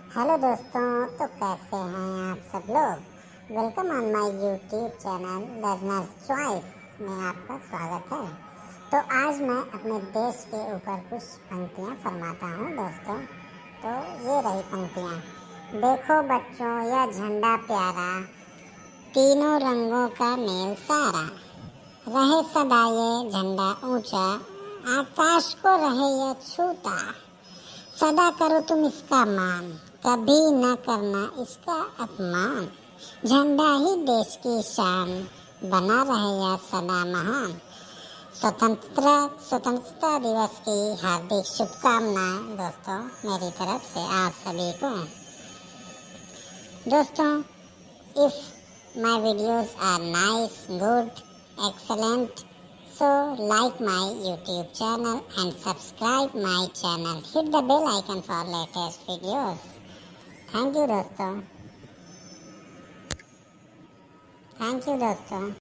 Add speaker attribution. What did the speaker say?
Speaker 1: Hello दोस्तों, तो कैसे हैं आप सब लोग। Welcome on my YouTube channel learners choice में आपका स्वागत है। तो आज मैं अपने देश के ऊपर कुछ पंक्तियां फरमाता हूं दोस्तों। तो ये रही पंक्तियां। देखो बच्चों यह झंडा प्यारा, तीनों रंगों का मेल सारा, रहे सदा ये झंडा ऊंचा, आकाश को रहे यह छूता, सदा करो तुम इसका मान, कभी न करना इसका अपमान, झंडा ही देश की शान, बना रहे यह सदा महान। स्वतंत्रता दिवस की हार्दिक शुभकामनाएं दोस्तों मेरी तरफ से आप सभी को। दोस्तों, if my videos are nice, good, excellent, so like my YouTube channel and subscribe my channel. Hit the bell icon for latest videos. Thank you दोस्तों।